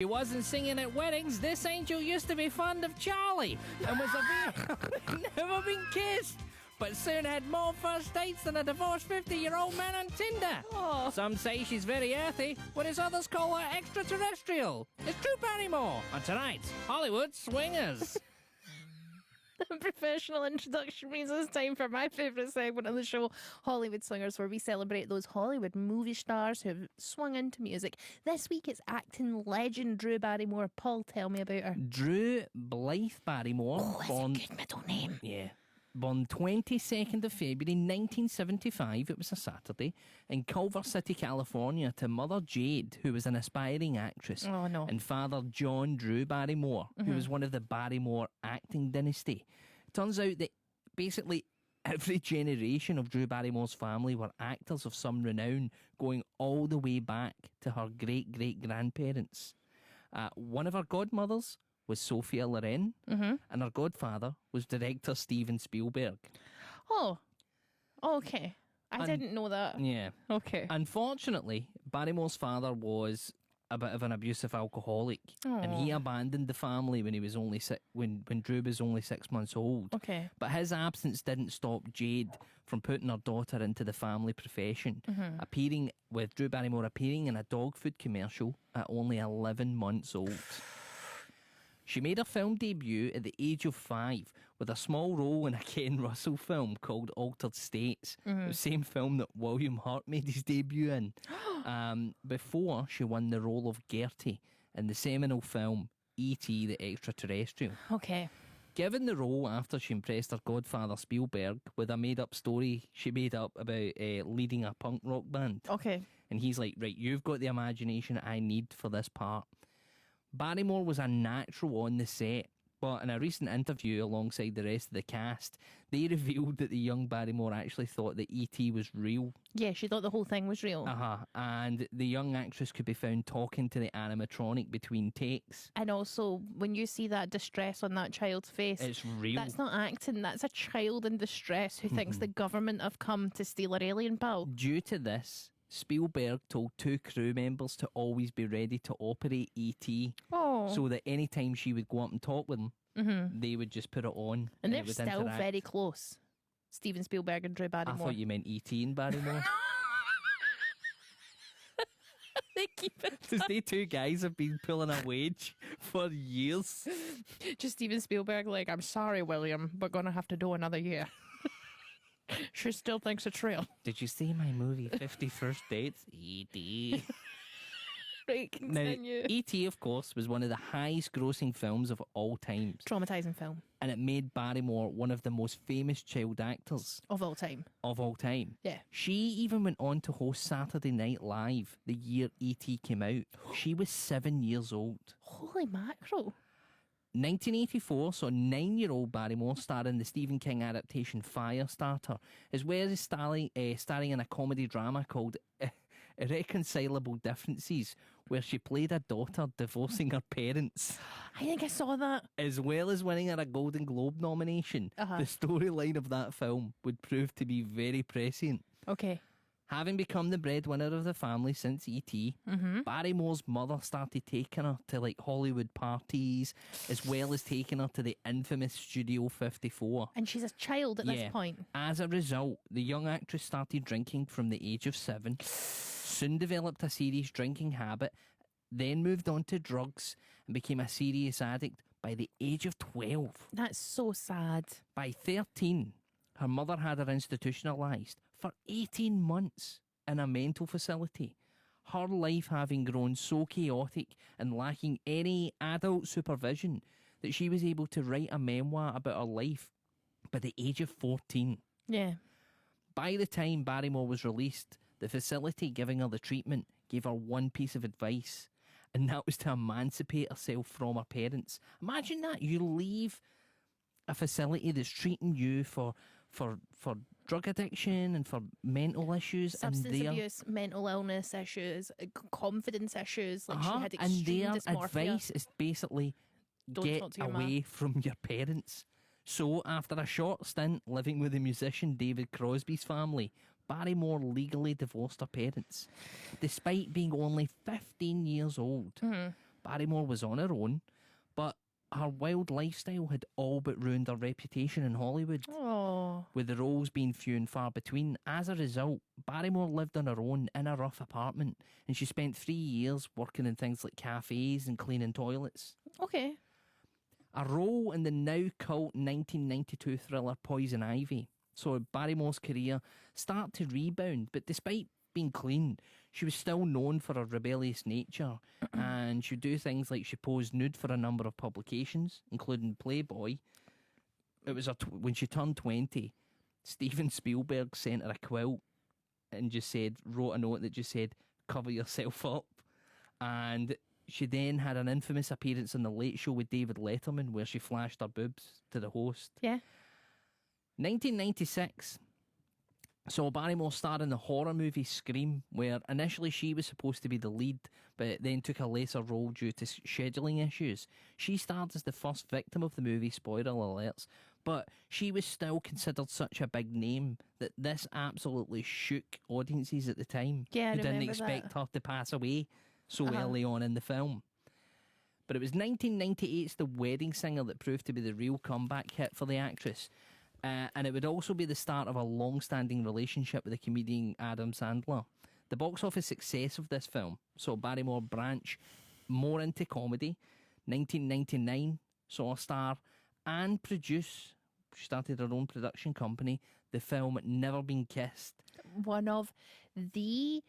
She wasn't singing at weddings. This angel used to be fond of Charlie and was never been kissed, but soon had more first dates than a divorced 50-year-old man on Tinder. Oh. Some say she's very earthy, whereas others call her extraterrestrial. It's Drew Barrymore on tonight's Hollywood Swingers. Professional introduction means it's time for my favourite segment of the show, Hollywood Swingers, where we celebrate those Hollywood movie stars who have swung into music. This week it's acting legend Drew Barrymore. Paul, tell me about her. Drew Blythe Barrymore. Oh, that's a good middle name. Yeah. Born 22nd of February 1975, it was a Saturday, in Culver City, California, to Mother Jade, who was an aspiring actress, Oh, no. and Father John Drew Barrymore, who was one of the Barrymore acting dynasty. It turns out that basically every generation of Drew Barrymore's family were actors of some renown, going all the way back to her great-great-grandparents. One of her godmothers was Sophia Loren, and her godfather was director Steven Spielberg. Oh, okay. I didn't know that. Yeah. Okay. Unfortunately, Barrymore's father was a bit of an abusive alcoholic, and he abandoned the family when he was only when Drew was only 6 months old. Okay. But his absence didn't stop Jade from putting her daughter into the family profession, appearing with Drew Barrymore appearing in a dog food commercial at only 11 months old. She made her film debut at the age of 5 with a small role in a Ken Russell film called Altered States, the same film that William Hurt made his debut in, before she won the role of Gertie in the seminal film E.T. the Extraterrestrial. Okay. Given the role after she impressed her godfather Spielberg with a made-up story she made up about leading a punk rock band. Okay. And he's like, right, you've got the imagination I need for this part. Barrymore was a natural on the set, but in a recent interview alongside the rest of the cast, they revealed that the young Barrymore actually thought that E.T. was real. Yeah, she thought the whole thing was real. And the young actress could be found talking to the animatronic between takes. And also, when you see that distress on that child's face, It's real. That's not acting, that's a child in distress who thinks the government have come to steal her alien pal. Due to this, Spielberg told 2 crew members to always be ready to operate E.T. Oh. so that any time she would go up and talk with them, they would just put it on. And it they're would still interact. Steven close. Steven Spielberg and Drew I Barrymore. thought you meant E.T. and Barrymore. They keep it. Because they 2 guys have been pulling a wage for years. Just Steven Spielberg like, I'm sorry, William, we're going to have to do another year. She still thinks it's real. Did you see my movie 50 First Dates? E.T. Right, Now, continue. E.T., of course, was one of the highest grossing films of all times. Traumatising film. And it made Barrymore one of the most famous child actors Of all time. of all time. Yeah. She even went on to host Saturday Night Live the year E.T. came out. She was 7 years old. Holy mackerel. 1984 saw 9-year-old Barrymore star in the Stephen King adaptation Firestarter, as well as starring in a comedy drama called Irreconcilable Differences, where she played a daughter divorcing her parents. I think I saw that. As well as winning her a Golden Globe nomination, the storyline of that film would prove to be very prescient. Okay. Having become the breadwinner of the family since E.T., Barrymore's mother started taking her to like Hollywood parties, as well as taking her to the infamous Studio 54. And she's a child at this point. As a result, the young actress started drinking from the age of 7, soon developed a serious drinking habit, then moved on to drugs and became a serious addict by the age of 12. That's so sad. By 13, her mother had her institutionalised for 18 months in a mental facility. Her life having grown so chaotic and lacking any adult supervision that she was able to write a memoir about her life by the age of 14. Yeah. By the time Barrymore was released, the facility giving her the treatment gave her one piece of advice, and that was to emancipate herself from her parents. Imagine that. You leave a facility that's treating you for drug addiction and for mental issues, Substance and abuse, mental illness issues, confidence issues. Like she had and extreme their dysmorphia. advice is basically Don't get talk to your away mum. from your parents. So after a short stint living with the musician David Crosby's family, Barrymore legally divorced her parents. Despite being only 15 years old, Barrymore was on her own, but her wild lifestyle had all but ruined her reputation in Hollywood, Oh. with the roles being few and far between. As a result, Barrymore lived on her own in a rough apartment, and she spent 3 years working in things like cafes and cleaning toilets. Okay. A role in the now cult 1992 thriller Poison Ivy saw Barrymore's career start to rebound, but despite being clean, she was still known for her rebellious nature, and she'd do things like she posed nude for a number of publications, including Playboy. It was when she turned 20, Steven Spielberg sent her a quilt and wrote a note that just said, "Cover yourself up." And she then had an infamous appearance on The Late Show with David Letterman, where she flashed her boobs to the host. Yeah. 1996 saw Barrymore star in the horror movie Scream, where initially she was supposed to be the lead, but then took a lesser role due to scheduling issues. She starred as the first victim of the movie, spoiler alerts, but she was still considered such a big name that this absolutely shook audiences at the time, Yeah, I who didn't remember expect that. her to pass away so early on in the film. But it was 1998's The Wedding Singer that proved to be the real comeback hit for the actress. And it would also be the start of a long-standing relationship with the comedian Adam Sandler. The box office success of this film saw Barrymore branch more into comedy. 1999 saw her star and produce, she started her own production company, the film Never Been Kissed. One of the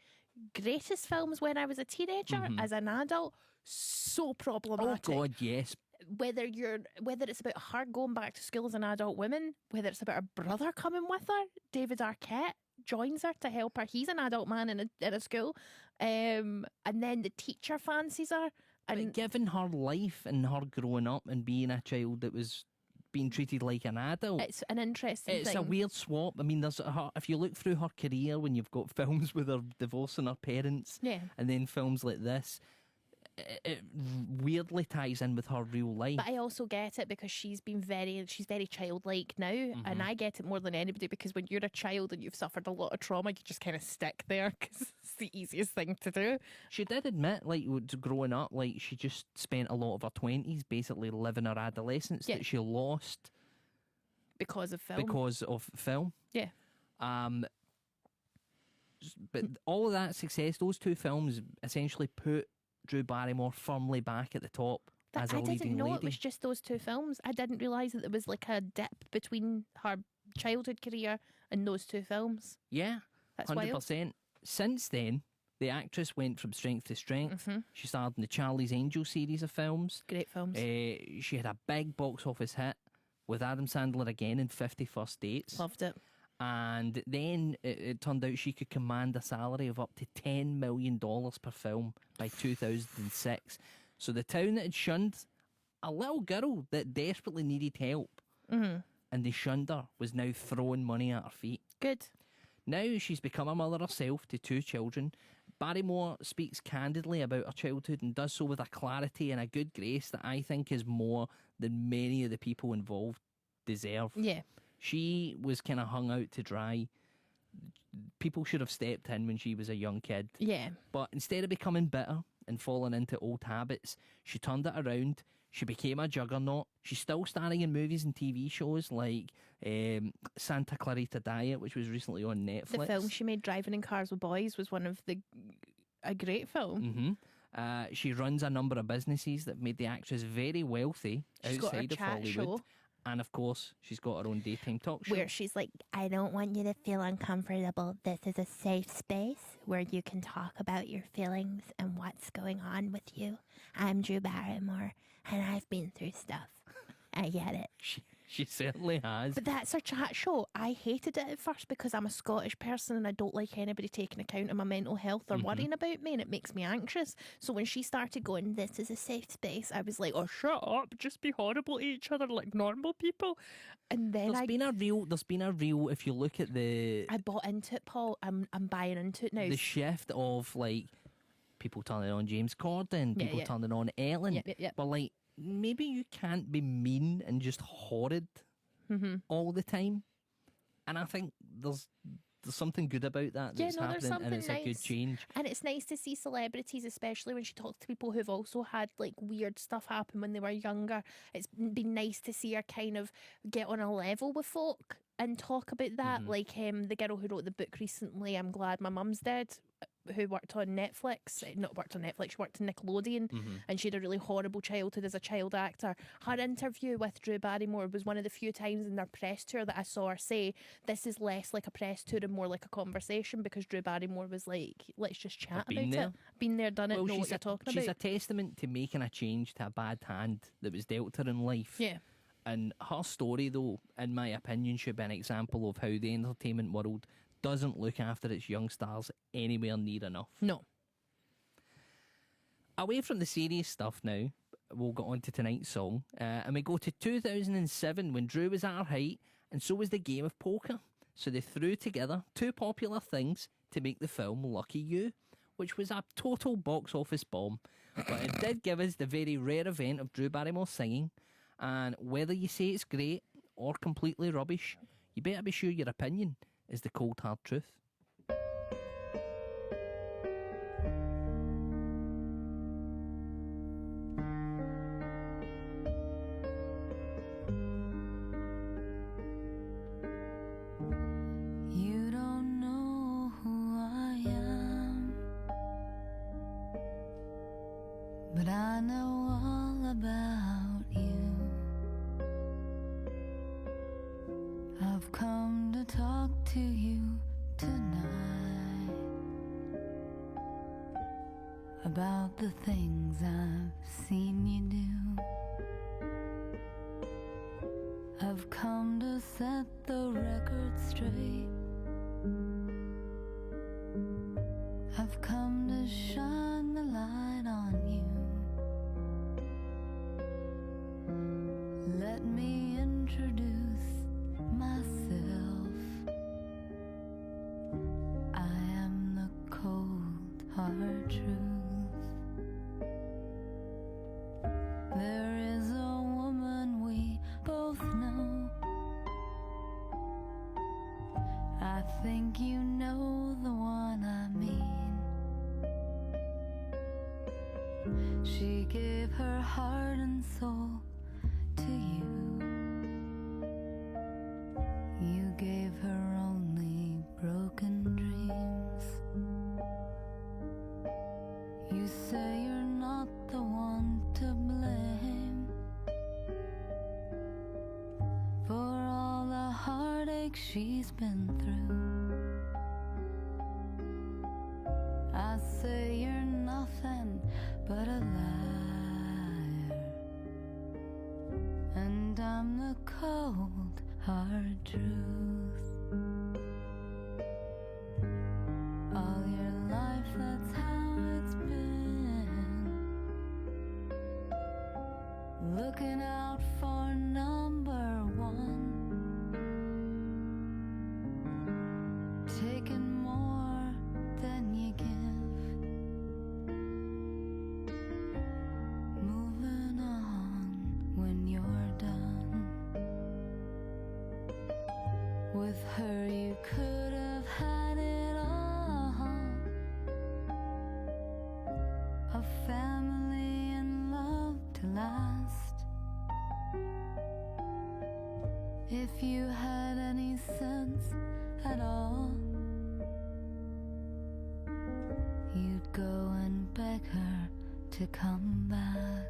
greatest films when I was a teenager. As an adult, so Oh problematic. God, yes. Whether it's about her going back to school as an adult woman, whether it's about her brother coming with her, David Arquette joins her to help her. He's an adult man in a school, and then the teacher fancies her. But And given her life and her growing up and being a child that was being treated like an adult, it's an interesting it's thing. a weird swap. I mean, if you look through her career, when you've got films with her divorcing her parents, Yeah. and then films like this, it weirdly ties in with her real life. But I also get it because she's very childlike now, and I get it more than anybody because when you're a child and you've suffered a lot of trauma, you just kind of stick there because it's the easiest thing to do. She did admit, like, growing up, like, she just spent a lot of her 20s basically living her adolescence Yeah. that she lost Because of film. because of film. Yeah. But all of that success, those two films essentially put Drew Barrymore firmly back at the top as a I leading didn't know lady. it was just those two films. I didn't realise that there was like a dip between her childhood career and those two films. Yeah, That's 100%. wild. Since then, the actress went from strength to strength. Mm-hmm. She starred in the Charlie's Angels series of films. Great films. She had a big box office hit with Adam Sandler again in 50 First Dates. Loved it. And then it turned out she could command a salary of up to $10 million per film by 2006. So the town that had shunned a little girl that desperately needed help, and they shunned her, was now throwing money at her feet. Good. Now she's become a mother herself to 2 children. Barrymore speaks candidly about her childhood and does so with a clarity and a good grace that I think is more than many of the people involved deserve. Yeah. She was kind of hung out to dry. People should have stepped in when she was a young kid. Yeah. But instead of becoming bitter and falling into old habits, she turned it around. She became a juggernaut. She's still starring in movies and TV shows like Santa Clarita Diet, which was recently on Netflix. The film she made, Driving in Cars with Boys, was a great film. She runs a number of businesses that made the actress very wealthy She's got her outside of chat Hollywood. show. And of course, she's got her own daytime talk show. Where she's like, I don't want you to feel uncomfortable. This is a safe space where you can talk about your feelings and what's going on with you. I'm Drew Barrymore, and I've been through stuff. I get it. She certainly has. But that's her chat show. I hated it at first because I'm a Scottish person and I don't like anybody taking account of my mental health or worrying about me, and it makes me anxious. So when she started going, this is a safe space, I was like, oh, shut up. Just be horrible to each other like normal people. And then There's been a real, if you look at I bought into it, Paul. I'm buying into it now. the shift of like people turning on James Corden, Yeah, people yeah. turning on Ellen. Yep. But like, maybe you can't be mean and just horrid all the time. And I think there's there's something good about that Yeah, that's no, there's happening, and it's something a good nice. change. And it's nice to see celebrities, especially when she talks to people who've also had like weird stuff happen when they were younger. It's been nice to see her kind of get on a level with folk and talk about that. Like the girl who wrote the book recently, I'm Glad My Mum's Dead, who worked on Netflix, not worked on Netflix, she worked in Nickelodeon, and she had a really horrible childhood as a child actor. Her interview with Drew Barrymore was one of the few times in their press tour that I saw her say, this is less like a press tour and more like a conversation, because Drew Barrymore was like, let's just chat I've about been there. it. Been there, done it, Well, know what she's you're talking she's about. a testament to making a change to a bad hand that was dealt her in life. Yeah. And her story, though, in my opinion, should be an example of how the entertainment world doesn't look after its young stars anywhere near enough. No. Away from the serious stuff now, we'll get on to tonight's song. And we go to 2007 when Drew was at her height, and so was the game of poker. So they threw together two popular things to make the film Lucky You, which was a total box office bomb. But it did give us the very rare event of Drew Barrymore singing. And whether you say it's great or completely rubbish, you better be sure your opinion is the cold hard truth. You don't know who I am, but I know all about you. I've come to talk to you tonight about the things I've seen you do. I've come to set the record straight. I've come to shine the light on you. Let me introduce myself. I am the cold hard truth. There is a woman we both know. I think you know the one I mean. She gave her heart and soul to you. You gave her only broken dreams. You say you're not the one to blame for all the heartache she's been through. I say you're nothing but a liar, and I'm the cold hard truth. All your life, that's how it's been. Looking out for number one, taking more than you give, moving on when you're done. With her you could have had it all, a family and love to last. If you had any sense at all, you'd go and beg her to come back.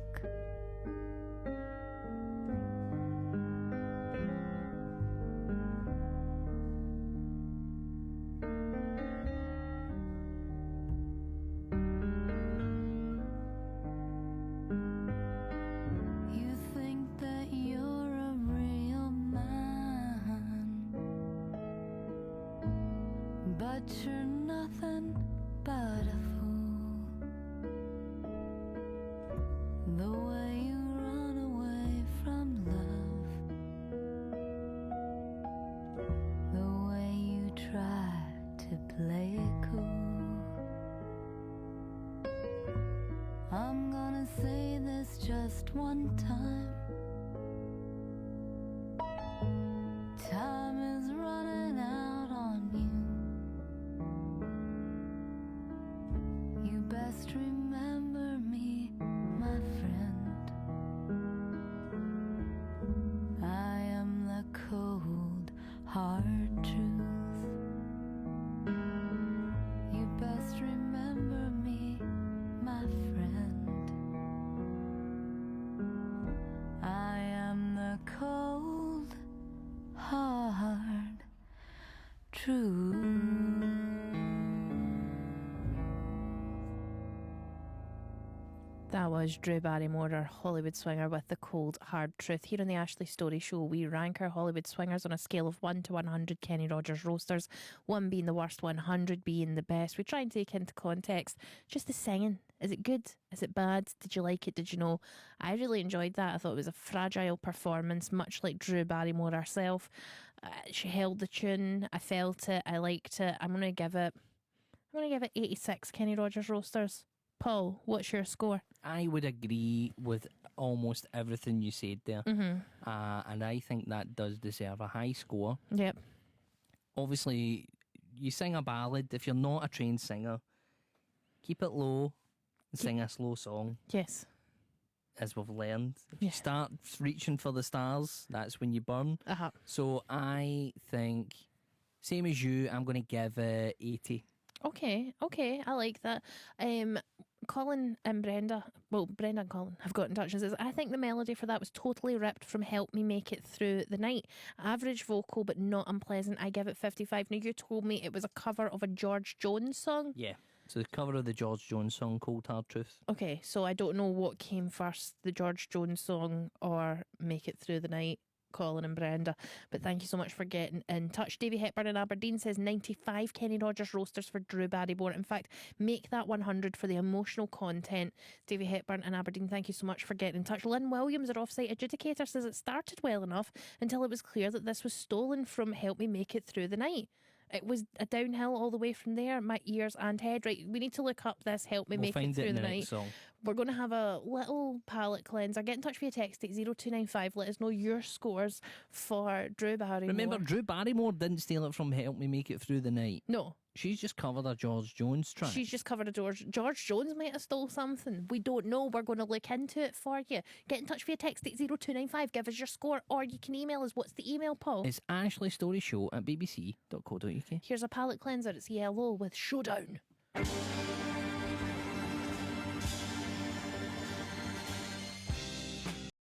You think that you're a real man, but you're nothing but a fool. The way you run away from love, the way you try to play it cool. I'm gonna say this just one time. Time is running out on you. true. That was Drew Barrymore, our Hollywood swinger, with the cold, hard truth. Here on the Ashley Storrie Show, we rank our Hollywood swingers on a scale of 1 to 100 Kenny Rogers roasters, 1 being the worst, 100 being the best. We try and take into context just the singing. Is it good? Is it bad? Did you like it? Did you know? I really enjoyed that. I thought it was a fragile performance, much like Drew Barrymore herself. She held the tune. I felt it. I liked it. I'm going to give it 86 Kenny Rogers roasters. Paul, what's your score? I would agree with almost everything you said there. And I think that does deserve a high score. Yep. Obviously, you sing a ballad. If you're not a trained singer, keep it low and sing a slow song, Yes. as we've learned. If you start reaching for the stars, that's when you burn. So I think, same as you, I'm going to give it 80. Okay, I like that. Colin and Brenda and Colin have got in touch and says, I think the melody for that was totally ripped from Help Me Make It Through the Night. Average vocal but not unpleasant. I give it 55. Now you told me it was a cover of a George Jones song. Yeah. So the cover of the George Jones song, Cold Hard Truth. Okay, so I don't know what came first, the George Jones song or Make It Through the Night, Colin and Brenda. But thank you so much for getting in touch. Davy Hepburn in Aberdeen says 95 Kenny Rogers roasters for Drew Barrymore. In fact, make that 100 for the emotional content. Davy Hepburn in Aberdeen, thank you so much for getting in touch. Lynn Williams, our offsite adjudicator, says it started well enough until it was clear that this was stolen from Help Me Make It Through the Night. It was a downhill all the way from there, my ears and head. Right, we need to look up this Help Me Make It Through the Night. Song. We're going to have a little palate cleanser. Get in touch via text at 0295. Let us know your scores for Drew Barrymore. Remember, Drew Barrymore didn't steal it from Help Me Make It Through the Night. No. She's just covered a George Jones track. She's just covered a George Jones might have stole something. We don't know. We're going to look into it for you. Get in touch via text at 0295. Give us your score, or you can email us. What's the email, Paul? It's ashleystoryShow@bbc.co.uk. Here's a palate cleanser. It's Yellow with Showdown.